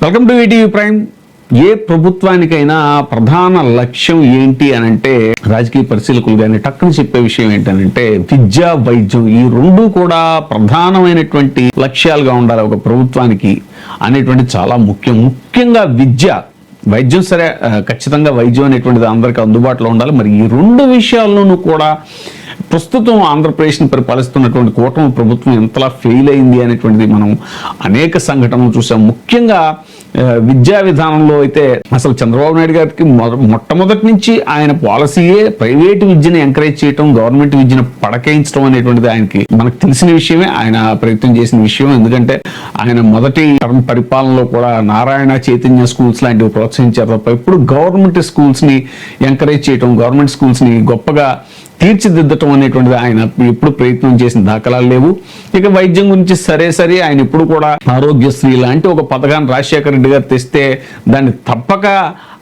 Welcome to ETV Prime. ఏ ప్రభుత్వానికైనా ప్రధాన లక్ష్యం ఏంటి అని అంటే రాజకీయ పరిశీలకులు కానీ టక్కున చెప్పే విషయం ఏంటంటే విద్య, వైద్యం ఈ రెండు కూడా ప్రధానమైనటువంటి లక్ష్యాలుగా ఉండాలి ఒక ప్రభుత్వానికి అనేటువంటి చాలా ముఖ్యంగా వైద్యం సరే, ఖచ్చితంగా వైద్యం అనేటువంటిది అందరికీ అందుబాటులో ఉండాలి. మరి ఈ రెండు విషయాల్లోనూ కూడా ప్రస్తుతం ఆంధ్రప్రదేశ్ని పరిపాలిస్తున్నటువంటి కూటమి ప్రభుత్వం ఎంతలా ఫెయిల్ అయింది అనేటువంటిది మనం అనేక సంఘటనలు చూసాం. ముఖ్యంగా విద్యా విధానంలో అయితే అసలు చంద్రబాబు నాయుడు గారికి మొట్టమొదటి నుంచి ఆయన పాలసీయే ప్రైవేట్ విద్యను ఎంకరేజ్ చేయటం, గవర్నమెంట్ విద్యను పడకేయించడం అనేటువంటిది ఆయనకి మనకు తెలిసిన విషయమే, ఆయన ప్రయత్నం చేసిన విషయం. ఎందుకంటే ఆయన మొదటి టర్మ్ పరిపాలనలో కూడా నారాయణ చైతన్య స్కూల్స్ లాంటివి ప్రోత్సహించారు తప్ప ఇప్పుడు గవర్నమెంట్ స్కూల్స్ ని ఎంకరేజ్ చేయటం, గవర్నమెంట్ స్కూల్స్ ని గొప్పగా తీర్చిదిద్దటం అనేటువంటిది ఆయన ఎప్పుడు ప్రయత్నం చేసిన దాఖలాలు లేవు. ఇక వైద్యం గురించి సరే ఆయన ఎప్పుడు కూడా ఆరోగ్యశ్రీ లాంటి ఒక పథకాన్ని రాజశేఖర రెడ్డి గారు తెస్తే దాన్ని తప్పక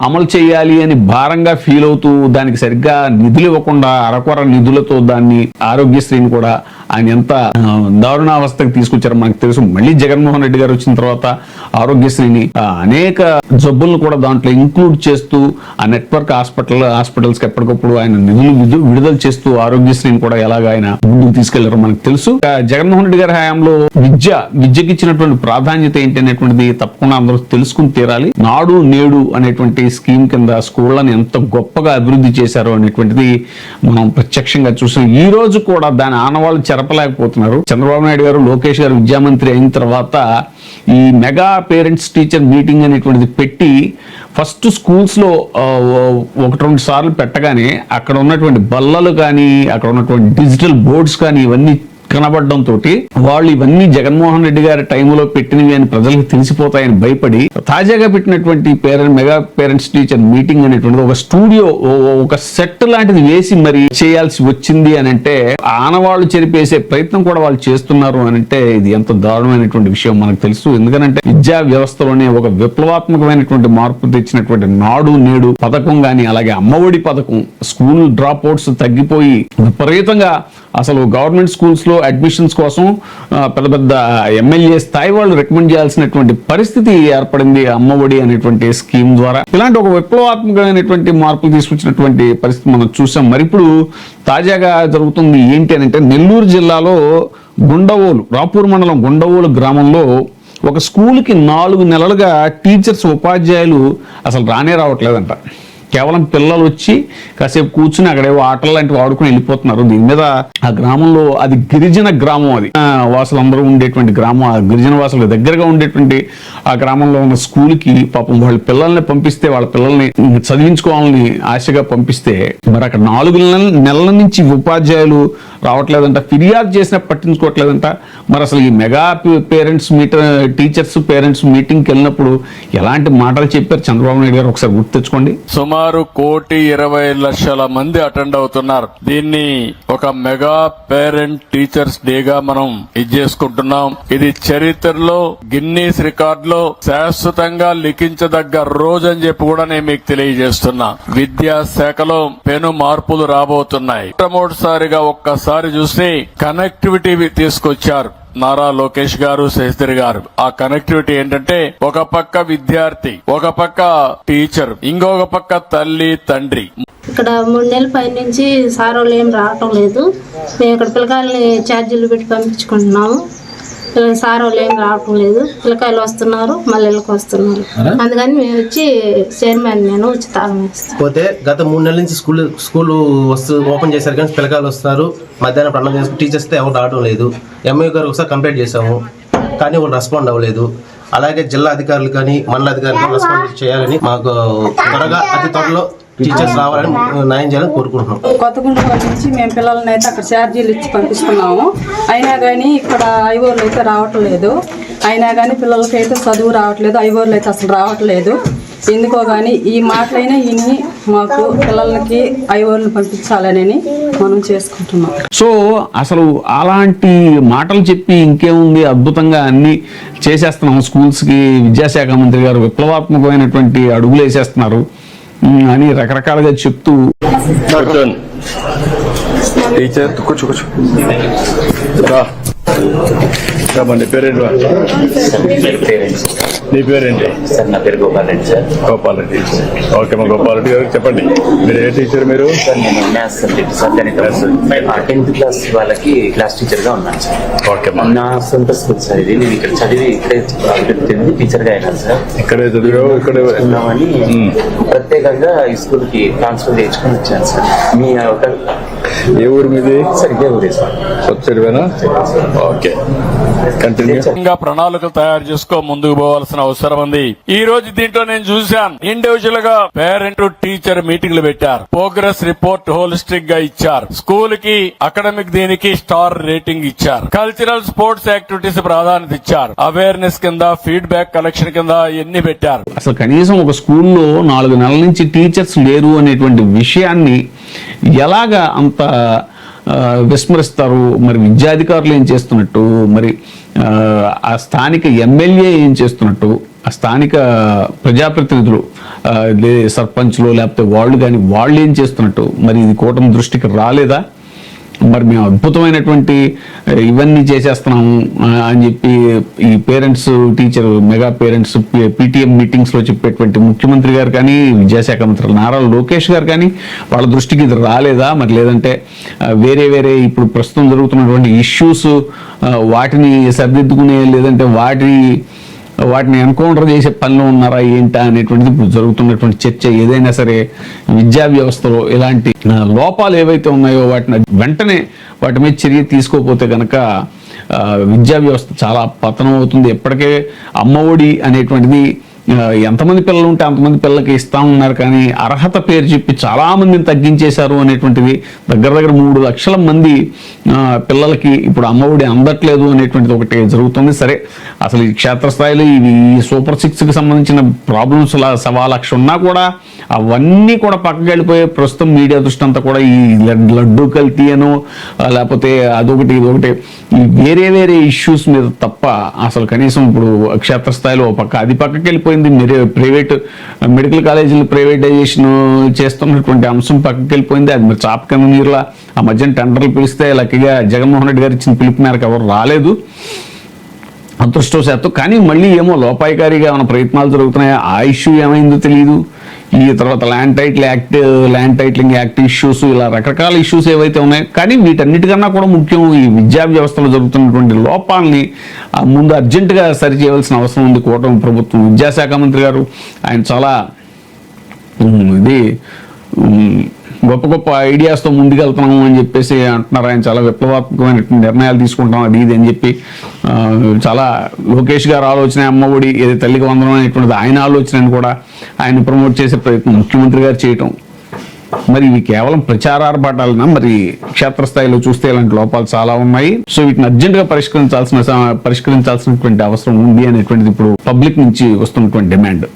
అమలు చేయాలి అని భారంగా ఫీల్ అవుతూ దానికి సరిగ్గా నిధులు ఇవ్వకుండా అరకొర నిధులతో దాన్ని ఆరోగ్యశ్రీని కూడా ఆయన ఎంత దారుణావస్థకు తీసుకొచ్చారో మనకు తెలుసు. మళ్ళీ జగన్మోహన్ రెడ్డి గారు వచ్చిన తర్వాత ఆరోగ్యశ్రీని అనేక జబ్బులను కూడా దాంట్లో ఇంక్లూడ్ చేస్తూ ఆ నెట్వర్క్ హాస్పిటల్స్ కి ఎప్పటికప్పుడు ఆయన నిధులు విడుదల చేస్తూ ఆరోగ్యశ్రీని కూడా ఎలాగ ఆయన ముందుకు తీసుకెళ్లారో మనకు తెలుసు. జగన్మోహన్ రెడ్డి గారి హయాంలో విద్యకి ఇచ్చినటువంటి ప్రాధాన్యత ఏంటి అనేటువంటిది తప్పకుండా అందరూ తెలుసుకుని తీరాలి. నాడు నేడు అనేటువంటి స్కీమ్ కింద స్కూళ్లను ఎంత గొప్పగా అభివృద్ధి చేశారో అనేటువంటిది మనం ప్రత్యక్షంగా చూసాం. ఈ రోజు కూడా దాని ఆనవాళ్ళు చెరపలేకపోతున్నారు. చంద్రబాబు నాయుడు గారు, లోకేష్ గారు విద్యామంత్రి అయిన తర్వాత ఈ మెగా పేరెంట్స్ టీచర్ మీటింగ్ అనేటువంటిది పెట్టి ఫస్ట్ స్కూల్స్ లో 1-2 సార్లు పెట్టగానే అక్కడ ఉన్నటువంటి బల్లలు కానీ అక్కడ ఉన్నటువంటి డిజిటల్ బోర్డ్స్ కానీ ఇవన్నీ కనబడడంతో వాళ్ళు ఇవన్నీ జగన్మోహన్ రెడ్డి గారి టైంలో పెట్టినవి అని ప్రజలకు తెలిసిపోతాయని భయపడి తాజాగా పెట్టినటువంటి మెగా పేరెంట్స్ టీచర్ మీటింగ్ అనేటువంటిది ఒక స్టూడియో, ఒక సెట్ లాంటిది వేసి మరి చేయాల్సి వచ్చింది అని అంటే ఆనవాళ్లు చెరిపేసే ప్రయత్నం కూడా వాళ్ళు చేస్తున్నారు అని అంటే ఇది ఎంత దారుణమైనటువంటి విషయం మనకు తెలుసు. ఎందుకంటే విద్యా వ్యవస్థలోనే ఒక విప్లవాత్మకమైనటువంటి మార్పు తెచ్చినటువంటి నాడు నేడు పథకం గాని, అలాగే అమ్మఒడి పథకం, స్కూల్ డ్రాప్ అవుట్స్ తగ్గిపోయి విపరీతంగా అసలు గవర్నమెంట్ స్కూల్స్ లో అడ్మిషన్స్ కోసం పెద్ద ఎమ్మెల్యే స్థాయి వాళ్ళు రికమెండ్ చేయాల్సినటువంటి పరిస్థితి ఏర్పడింది అమ్మఒడి అనేటువంటి స్కీమ్ ద్వారా. ఇలాంటి ఒక విప్లవాత్మకమైనటువంటి మార్పులు తీసుకొచ్చినటువంటి పరిస్థితి మనం చూసాం. మరి ఇప్పుడు తాజాగా జరుగుతుంది ఏంటి అని అంటే నెల్లూరు జిల్లాలో రాపూర్ మండలం గుండవోలు గ్రామంలో ఒక స్కూల్కి 4 నెలలుగా టీచర్స్, ఉపాధ్యాయులు అసలు రావట్లేదంట. కేవలం పిల్లలు వచ్చి కాసేపు కూర్చుని అక్కడేవో ఆటలు లాంటివి ఆడుకుని వెళ్ళిపోతున్నారు. దీని మీద ఆ గ్రామంలో, అది గిరిజన గ్రామం, అది వాసులందరూ ఉండేటువంటి గ్రామం, ఆ గిరిజన వాసులకు దగ్గరగా ఉండేటువంటి ఆ గ్రామంలో ఉన్న స్కూల్కి పాపం వాళ్ళ పిల్లల్ని పంపిస్తే, వాళ్ళ పిల్లల్ని చదివించుకోవాలని ఆశగా పంపిస్తే మరి అక్కడ 4 నెలల నుంచి ఉపాధ్యాయులు రావట్లేదంట. ఫిర్యాదు చేసినా పట్టించుకోవట్లేదంట. మరి అసలు ఈ మెగా టీచర్స్ పేరెంట్స్ మీటింగ్కి వెళ్ళినప్పుడు ఎలాంటి మాటలు చెప్పారు చంద్రబాబు నాయుడు గారు ఒకసారి గుర్తు తెచ్చుకోండి. సుమారు 1,20,00,000 మంది అటెండ్ అవుతున్నారు. దీన్ని ఒక మెగా పేరెంట్ టీచర్స్ డేగా మనం చేసుకుంటున్నాం. ఇది చరిత్రలో గిన్నీస్ రికార్డులో శాశ్వతంగా లిఖించదగ్గ రోజు అని చెప్పి కూడా నేను మీకు తెలియజేస్తున్నా. విద్యాశాఖలో పెను మార్పులు రాబోతున్నాయి. మొట్టమొదటిసారిగా ఒక్కసారి చూస్తే కనెక్టివిటీ తీసుకొచ్చారు నారా లోకేష్ గారు, శశిధర్ గారు. ఆ కనెక్టివిటీ ఏంటంటే ఒక పక్క విద్యార్థి, ఒక పక్క టీచర్, ఇంకొక పక్క తల్లి తండ్రి. ఇక్కడ 3 నెలల పై నుంచి సార్ వాళ్ళు ఏం రావటం లేదు. మేము ఇక్కడ పిల్లకాయలని ఛార్జీలు పెట్టి పంపించుకుంటున్నాము. సార్ వాళ్ళు ఏం రావటం లేదు. పిల్లకాయలు వస్తున్నారు, మళ్ళీ వస్తున్నారు. అందుకని మేము వచ్చి చైర్మన్ నేను వచ్చి తాళం వేస్తాం. పోతే గత 3 నెలల నుంచి స్కూల్ ఓపెన్ చేశారు కానీ పిల్లకాయలు వస్తున్నారు. మధ్యాహ్నం అన్నం చేసుకుని టీచర్స్ ఎవరు రావడం లేదు. ఎంఐ గారు ఒకసారి కంప్లైంట్ చేశాము కానీ వాళ్ళు రెస్పాండ్ అవ్వలేదు. అలాగే జిల్లా అధికారులు కానీ మండల అధికారులు రెస్పాండ్ చేయాలని, మాకు అతి త్వరలో టీచర్స్ రావాలని న్యాయం చేయాలని కోరుకుంటున్నాం. కొత్తగుండూరు నుంచి మేము పిల్లలని అయితే అక్కడ ఛార్జీలు ఇచ్చి పంపిస్తున్నాము. అయినా కానీ ఇక్కడ ఐఓర్లు అయితే రావటం లేదు. అయినా కానీ పిల్లలకైతే చదువు రావట్లేదు, ఐఓర్లు అయితే అసలు రావట్లేదు. ఎందుకో కానీ ఈ మాటలైనా ఇని మాకు పిల్లలకి ఐఓర్లు పంపించాలని మనం చేసుకుంటున్నాం. సో అసలు అలాంటి మాటలు చెప్పి ఇంకేముంది, అద్భుతంగా అన్ని చేసేస్తున్నాం. స్కూల్స్ కి విద్యాశాఖ మంత్రి గారు విప్లవాత్మకమైనటువంటి అడుగులు వేసేస్తున్నారు అని రకరకాలుగా చెప్తూ టీచర్ కూర్చో నీ పేరేంటి పేరెంట్స్ నీ పేరేంటి? సార్ నా పేరు గోపాల్ రెడ్డి సార్. గోపాల్ రెడ్డి. ఓకే మా గోపాల్ రెడ్డి గారు చెప్పండి, మీరు ఏ టీచర్ మీరు? సార్ నేను మ్యాథ్స్ సబ్జెక్ట్ సార్, గణితం 10th క్లాస్ వాళ్ళకి క్లాస్ టీచర్ గా ఉన్నాను సార్. ఓకే నా సొంత స్కూల్ సార్ ఇది. నేను ఇక్కడ చదివి ఇక్కడే టీచర్ గా అయినాను సార్. ఇక్కడే చదివావు? ఇక్కడే ఉన్నామని ప్రత్యేకంగా ఈ స్కూల్ కి ట్రాన్స్ఫర్ చేయించుకొని వచ్చాను సార్. మీ హోటల్ ఏ ఊరు మీది? సార్ ఇదే ఊరే సార్. సబ్సిడీనా? Okay continue. ఇంకా ప్రణాళికలు తయారు చేసుకో ముందుకు పోవాల్సిన అవసరం ఉంది. ఈ రోజు దీంట్లో నేను చూశాను, ఇండివిజువల్ గా పేరెంట్ టీచర్ మీటింగ్లు పెట్టారు, ప్రోగ్రెస్ రిపోర్ట్ హోలిస్టిక్ గా ఇచ్చారు, స్కూల్ కి అకాడమిక్ దీనికి స్టార్ రేటింగ్ ఇచ్చారు, కల్చరల్ స్పోర్ట్స్ యాక్టివిటీస్ ప్రాధాన్యత ఇచ్చారు, అవేర్నెస్ కింద ఫీడ్బ్యాక్ కలెక్షన్ కింద ఎన్ని పెట్టారు. అసలు కనీసం ఒక స్కూల్లో 4 నెలల నుంచి టీచర్స్ లేరు అనేటువంటి విషయాన్ని ఎలాగా అంత విస్మరిస్తారు? మరి విద్యాధికారులు ఏం చేస్తున్నట్టు, మరి ఆ స్థానిక ఎమ్మెల్యే ఏం చేస్తున్నట్టు, ఆ స్థానిక ప్రజాప్రతినిధులు సర్పంచ్లు లేకపోతే వాళ్ళు ఏం చేస్తున్నట్టు, మరి ఇది కూటమి దృష్టికి రాలేదా? మరి మేము అద్భుతమైనటువంటి ఇవన్నీ చేసేస్తున్నాము అని చెప్పి ఈ parents teacher mega parents PTM మీటింగ్స్లో చెప్పేటువంటి ముఖ్యమంత్రి గారు కానీ, విద్యాశాఖ మంత్రి నారా లోకేష్ గారు కానీ వాళ్ళ దృష్టికి ఇది రాలేదా? మరి లేదంటే వేరే ఇప్పుడు ప్రస్తుతం జరుగుతున్నటువంటి ఇష్యూస్ వాటిని సరిదిద్దుకునే, లేదంటే వాటిని ఎన్కౌంటర్ చేసే పనిలో ఉన్నారా ఏంటా అనేటువంటిది ఇప్పుడు జరుగుతున్నటువంటి చర్చ. ఏదైనా సరే విద్యా వ్యవస్థలో ఇలాంటి లోపాలు ఏవైతే ఉన్నాయో వాటిని వెంటనే వాటి మీద చర్య తీసుకోకపోతే కనుక విద్యా వ్యవస్థ చాలా పతనం అవుతుంది. ఎప్పటికే అమ్మఒడి అనేటువంటిది ఎంతమంది పిల్లలు ఉంటే అంతమంది పిల్లలకి ఇస్తా ఉన్నారు, కానీ అర్హత పేరు చెప్పి చాలా మందిని తగ్గించేశారు అనేటువంటిది. దగ్గర 3 లక్షల మంది పిల్లలకి ఇప్పుడు అమ్మఒడి అందట్లేదు అనేటువంటిది ఒకటి జరుగుతుంది. సరే, అసలు ఈ క్షేత్రస్థాయిలో ఈ సూపర్ 6కి సంబంధించిన ప్రాబ్లమ్స్ 1,00,000 ఉన్నా కూడా అవన్నీ కూడా పక్కకి వెళ్ళిపోయే ప్రస్తుతం మీడియా దృష్టి అంతా కూడా ఈ లడ్డూ కల్తీ అనో లేకపోతే అదొకటి ఇదొకటి వేరే ఇష్యూస్ మీద తప్ప అసలు కనీసం ఇప్పుడు క్షేత్రస్థాయిలో అది పక్కకి వెళ్ళిపోయింది. ప్రైవేట్ మెడికల్ కాలేజీలు ప్రైవేటైజేషన్ చేస్తున్నటువంటి అంశం పక్కకి వెళ్ళిపోయింది. అది మరి చాప కింద నీరులా ఆ మధ్యన టెండర్లు పిలిస్తే లక్కీగా జగన్మోహన్ రెడ్డి గారు ఇచ్చిన పిలుపు మేరకు ఎవరు రాలేదు అదృష్టవశాత్తు. కానీ మళ్ళీ ఏమో లోపాయికారిగా ఏమైనా ప్రయత్నాలు జరుగుతున్నాయా, ఆ ఇష్యూ ఏమైందో తెలియదు. ఈ తర్వాత ల్యాండ్ టైటిలింగ్ యాక్ట్ ఇష్యూస్, ఇలా రకరకాల ఇష్యూస్ ఏవైతే ఉన్నాయో, కానీ వీటన్నిటికన్నా కూడా ముఖ్యం ఈ విద్యా వ్యవస్థలో జరుగుతున్నటువంటి లోపాలని ముందు అర్జెంటుగా సరి చేయవలసిన అవసరం ఉంది కూటమి ప్రభుత్వం. విద్యాశాఖ మంత్రి గారు ఆయన చాలా గొప్ప ఐడియాస్తో ముందుకెళ్తున్నాము అని చెప్పేసి అంటున్నారు. ఆయన చాలా విప్లవాత్మకమైనటువంటి నిర్ణయాలు తీసుకుంటాం అది ఇది అని చెప్పి చాలా లోకేష్ గారు ఆలోచన, అమ్మఒడి ఏది తల్లికి వందనం అనేటువంటిది ఆయన ఆలోచన అని కూడా ఆయన ప్రమోట్ చేసే ప్రయత్నం ముఖ్యమంత్రి గారు చేయటం. మరి ఇవి కేవలం ప్రచారార్భాటాలనా? మరి క్షేత్రస్థాయిలో చూస్తే ఇలాంటి లోపాలు చాలా ఉన్నాయి. సో వీటిని అర్జెంటుగా పరిష్కరించాల్సినటువంటి అవసరం ఉంది అనేటువంటిది ఇప్పుడు పబ్లిక్ నుంచి వస్తున్నటువంటి డిమాండ్.